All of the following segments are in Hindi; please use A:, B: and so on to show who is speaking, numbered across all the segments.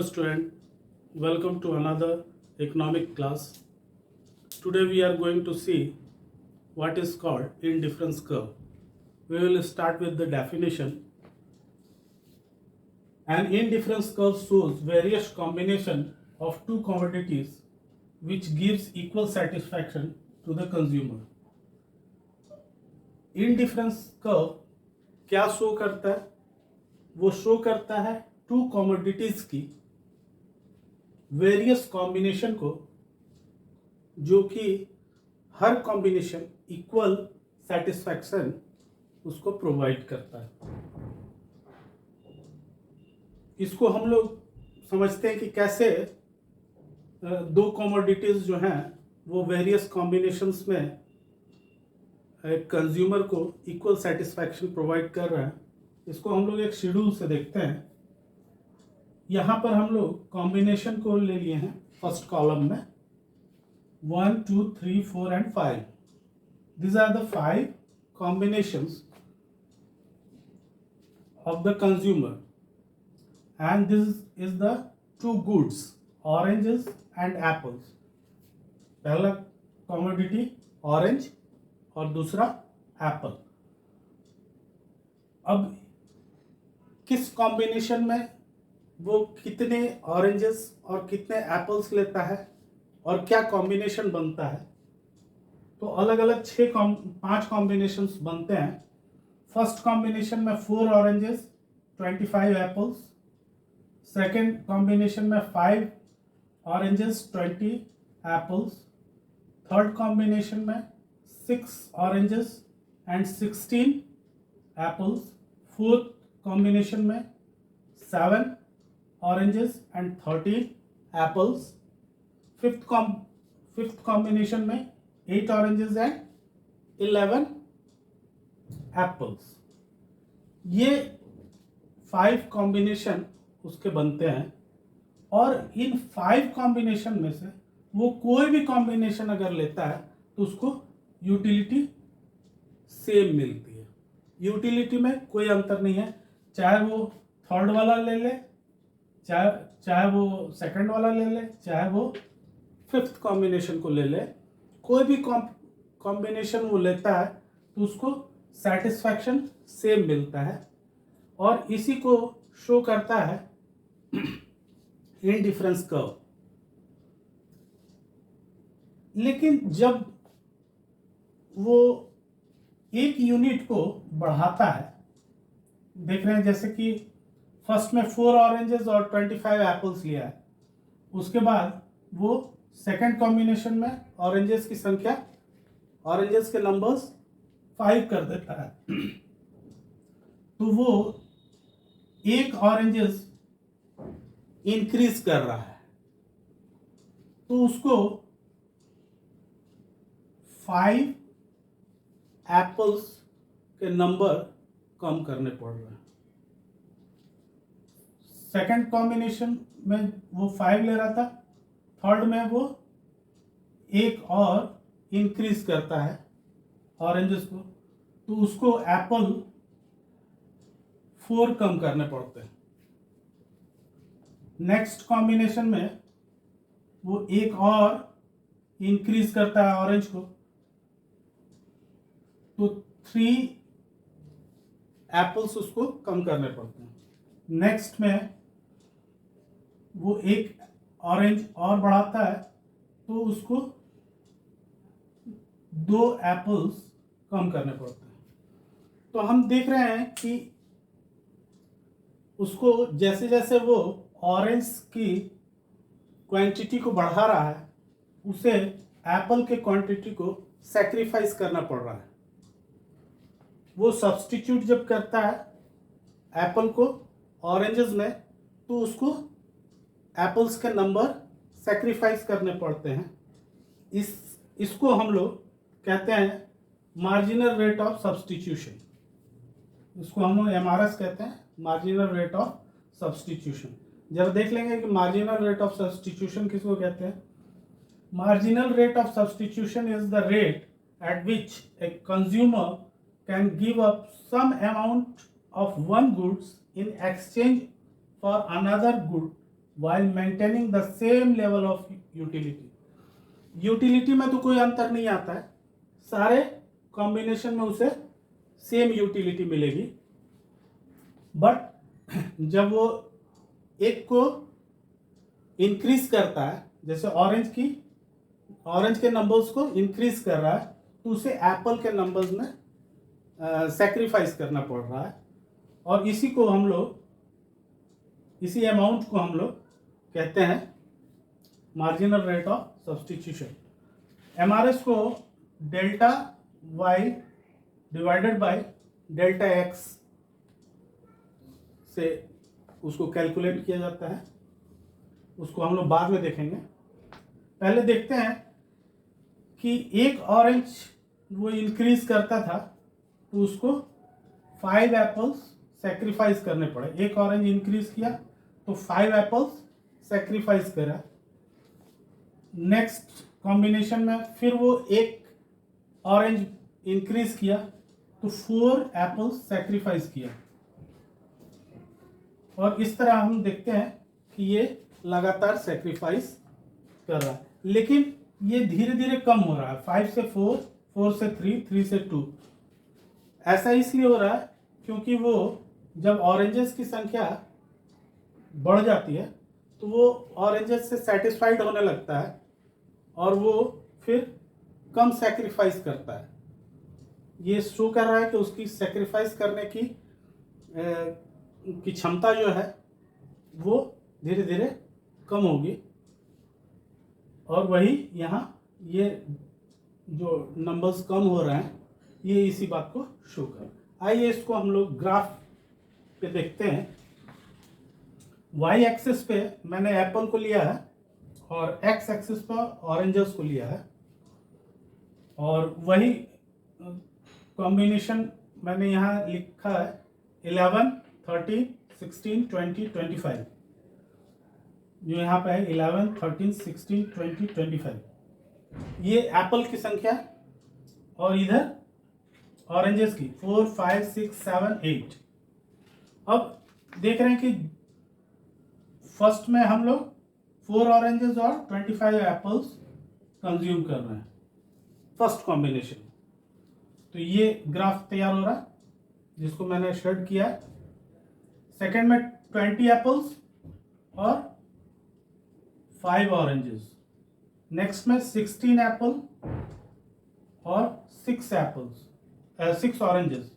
A: student, welcome to another economic class. Today we are going to see what is called indifference curve. We will start with the definition. An indifference curve shows various combination of two commodities which gives equal satisfaction to the consumer. Indifference curve क्या शो करता है? वो शो करता है टू कमोडिटीज की वेरियस कॉम्बिनेशन को, जो कि हर कॉम्बिनेशन इक्वल सेटिस्फैक्शन उसको प्रोवाइड करता है. इसको हम लोग समझते हैं कि कैसे दो कमोडिटीज जो हैं वो वेरियस कॉम्बिनेशंस में कंज्यूमर को इक्वल सेटिस्फैक्शन प्रोवाइड कर रहा है. इसको हम लोग एक शेड्यूल से देखते हैं. यहाँ पर हम लोग कॉम्बिनेशन को ले लिए हैं फर्स्ट कॉलम में 1, 2, 3, 4 and 5. These are the 5 combinations of the consumer, and this is the two goods, oranges and apples. पहला कमोडिटी ऑरेंज और दूसरा एप्पल. अब किस कॉम्बिनेशन में वो कितने ऑरेंजेस और कितने एप्पल्स लेता है और क्या कॉम्बिनेशन बनता है, तो अलग अलग 5 कॉम्बिनेशंस बनते हैं. फर्स्ट कॉम्बिनेशन में 4 ऑरेंजेस 25 एप्पल्स. सेकेंड कॉम्बिनेशन में 5 ऑरेंजेस 20 एप्पल्स. थर्ड कॉम्बिनेशन में 6 oranges and 16 apples. Fourth combination में 7 oranges and 13 apples. Fifth combination में 8 ऑरेंजेस एंड 11 एप्पल्स. ये 5 कॉम्बिनेशन उसके बनते हैं, और इन 5 कॉम्बिनेशन में से वो कोई भी कॉम्बिनेशन अगर लेता है तो उसको यूटिलिटी सेम मिलती है. यूटिलिटी में कोई अंतर नहीं है, चाहे वो थर्ड वाला ले ले, चाहे वो सेकंड वाला ले ले, चाहे वो फिफ्थ कॉम्बिनेशन को ले ले. कोई भी कॉम्बिनेशन वो लेता है तो उसको सेटिस्फैक्शन सेम मिलता है, और इसी को शो करता है इंडिफरेंस कर्व. लेकिन जब वो एक यूनिट को बढ़ाता है, देख रहे हैं जैसे कि फर्स्ट में 4 ऑरेंजेस और 25 एप्पल्स लिया है, उसके बाद वो सेकंड कॉम्बिनेशन में ऑरेंजेस की संख्या, ऑरेंजेस के नंबर्स 5 कर देता है. तो वो एक ऑरेंजेस इंक्रीज कर रहा है, तो उसको 5 एप्पल्स के नंबर कम करने पड़ रहे हैं. सेकंड कॉम्बिनेशन में वो 5 ले रहा था, थर्ड में वो एक और इंक्रीज करता है ऑरेंजेस को, तो उसको एप्पल 4 कम करने पड़ते हैं. नेक्स्ट कॉम्बिनेशन में वो एक और इंक्रीज करता है ऑरेंज को, तो 3 एप्पल्स उसको कम करने पड़ते हैं. नेक्स्ट में वो एक ऑरेंज और बढ़ाता है, तो उसको 2 एप्पल्स कम करने पड़ते हैं. तो हम देख रहे हैं कि उसको जैसे जैसे वो ऑरेंज की क्वांटिटी को बढ़ा रहा है, उसे एप्पल के क्वांटिटी को सैक्रिफाइस करना पड़ रहा है. वो सब्स्टिट्यूट जब करता है एप्पल को ऑरेंजेस में, तो उसको एप्पल्स के नंबर सैक्रिफाइस करने पड़ते हैं. इसको हम लोग कहते हैं मार्जिनल रेट ऑफ सब्स्टिट्यूशन. इसको हम लोग MRS कहते हैं, मार्जिनल रेट ऑफ सब्स्टिट्यूशन. जब देख लेंगे कि मार्जिनल रेट ऑफ सब्स्टिट्यूशन किसको कहते हैं. Marginal rate of substitution is the rate at which a consumer can give up some amount of one goods in exchange for another good while maintaining the same level of utility. Utility में तो कोई अंतर नहीं आता है, सारे कॉम्बिनेशन में उसे सेम यूटिलिटी मिलेगी, बट जब वो एक को इंक्रीज करता है, जैसे ऑरेंज के नंबर्स को इंक्रीज कर रहा है, तो उसे एप्पल के नंबर्स में सैक्रिफाइस करना पड़ रहा है, और इसी अमाउंट को हम लोग कहते हैं marginal rate of substitution. MRS को delta Y divided by delta X से उसको कैलकुलेट किया जाता है, उसको हम लोग बाद में देखेंगे। पहले देखते हैं कि एक ऑरेंज वो इंक्रीज करता था तो उसको 5 एप्पल्स सेक्रीफाइस करने पड़े। एक ऑरेंज इंक्रीज किया तो 5 एप्पल्स सेक्रीफाइस करा। नेक्स्ट कॉम्बिनेशन में फिर वो एक ऑरेंज इंक्रीज किया तो 4 एप्पल्स सेक्रीफाइस किया, और इस तरह हम देखते हैं कि ये लगातार सेक्रीफाइस कर रहा है, लेकिन ये धीरे धीरे कम हो रहा है। 5 से 4, 4 से 3, 3 से 2। ऐसा इसलिए हो रहा है क्योंकि वो जब ऑरेंजेस की संख्या बढ़ जाती है तो वो ऑरेंजेस से सेटिस्फाइड होने लगता है और वो फिर कम सेक्रीफाइस करता है। ये शो कर रहा है कि उसकी सेक्रीफाइस करने की क्षमता जो है वो धीरे धीरे कम होगी, और वही यहाँ ये जो नंबर्स कम हो रहे हैं ये इसी बात को शो कर। आइए इसको हम लोग ग्राफ पे देखते हैं। वाई एक्सिस पे मैंने एप्पल को लिया है और एक्स एक्सिस पर ऑरेंजेस को लिया है, और वही कॉम्बिनेशन मैंने यहाँ लिखा है 11, 13, 16, 20, 25। जो यहाँ पे है 11, 13, 16, 20, 25, ये एप्पल की संख्या, और इधर ऑरेंजेस की 4, 5, 6, 7, 8। अब देख रहे हैं कि फर्स्ट में हम लोग 4 ऑरेंजेस और 25 एप्पल्स कंज्यूम कर रहे हैं फर्स्ट कॉम्बिनेशन। तो ये ग्राफ तैयार हो रहा है जिसको मैंने शेड किया है। सेकेंड में 20 एप्पल्स और 5 ऑरेंजेस। नेक्स्ट में 16 एप्पल और 6 ऑरेंजेस।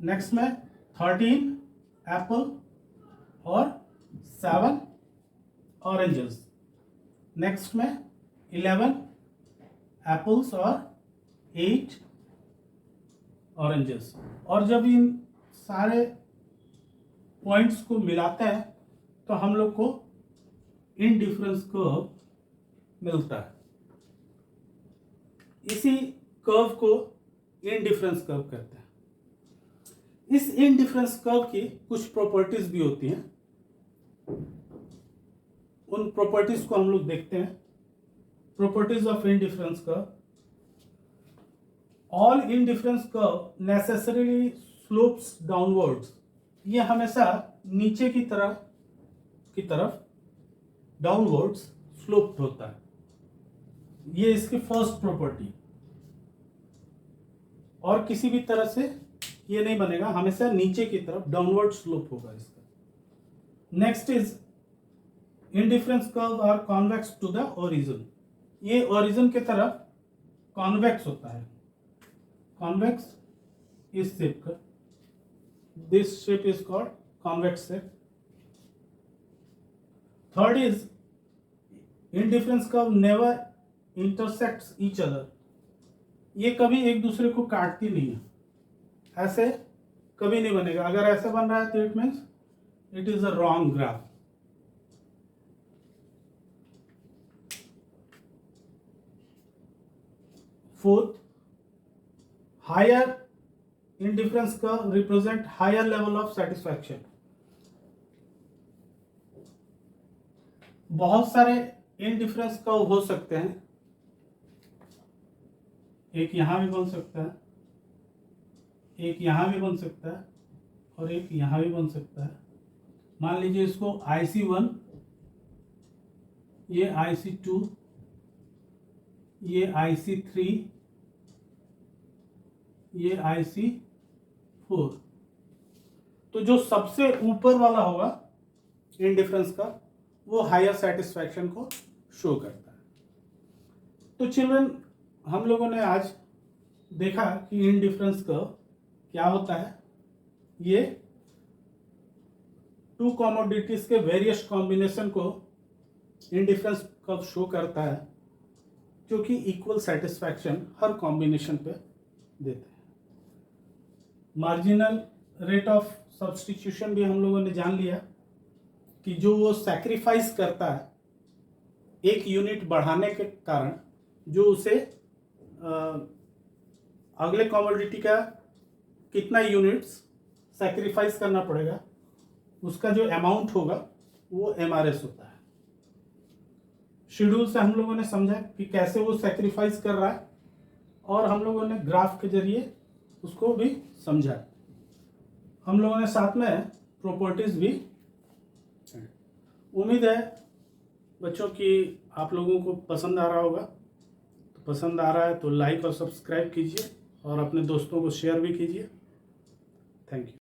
A: नेक्स्ट में 13 एप्पल और 7 ऑरेंजेस। नेक्स्ट में 11 एप्पल्स और 8 ऑरेंजेस। और जब इन सारे पॉइंट्स को मिलाते हैं तो हम लोग को इनडिफरेंस कर्व मिलता है। इसी कर्व को इनडिफरेंस कर्व कहते हैं। इस इनडिफरेंस कर्व की कुछ प्रॉपर्टीज भी होती हैं, उन प्रॉपर्टीज को हम लोग देखते हैं। Properties of indifference curve. All indifference curve necessarily slopes downwards. ये हमेशा नीचे की तरफ डाउनवर्ड्स स्लोप्ड होता है। ये इसकी फर्स्ट प्रॉपर्टी। और किसी भी तरह से ये नहीं बनेगा, हमेशा नीचे की तरफ डाउनवर्ड स्लोप होगा इसका। Next is indifference curve are convex to the origin. ये ओरिजिन की तरफ कॉन्वेक्स होता है। कॉन्वेक्स इस शेप का, this shape is called convex shape. Third is indifference curve never intersects each other. ये कभी एक दूसरे को काटती नहीं है, ऐसे कभी नहीं बनेगा। अगर ऐसे बन रहा है तो it means it is a wrong graph. Fourth, higher indifference curve represent higher level of satisfaction. बहुत सारे इनडिफरेंस कर्व हो सकते हैं, एक यहां भी बन सकता है, एक यहां भी बन सकता है, और एक यहां भी बन सकता है। मान लीजिए इसको IC1 ये IC2, ये IC3, ये IC4। तो जो सबसे ऊपर वाला होगा इंडिफरेंस का, वो हायर सेटिस्फैक्शन को शो करता है। तो चिल्ड्रन, हम लोगों ने आज देखा कि इंडिफरेंस कर्व क्या होता है। ये टू कमोडिटीज के वेरियस कॉम्बिनेशन को इंडिफरेंस कर्व शो करता है, जो कि इक्वल सेटिस्फैक्शन हर कॉम्बिनेशन पे देते हैं। मार्जिनल रेट ऑफ सब्स्टिट्यूशन भी हम लोगों ने जान लिया कि जो वो सैक्रिफाइस करता है एक यूनिट बढ़ाने के कारण, जो उसे अगले कमोडिटी का कितना यूनिट्स सैक्रिफाइस करना पड़ेगा, उसका जो अमाउंट होगा वो MRS होता है। शेड्यूल से हम लोगों ने समझा कि कैसे वो सैक्रिफाइस कर रहा है, और हम लोगों ने ग्राफ के जरिए उसको भी समझा। हम लोगों ने साथ में प्रॉपर्टीज भी। उम्मीद है बच्चों कि आप लोगों को पसंद आ रहा होगा। तो पसंद आ रहा है तो लाइक और सब्सक्राइब कीजिए, और अपने दोस्तों को शेयर भी कीजिए। Thank you.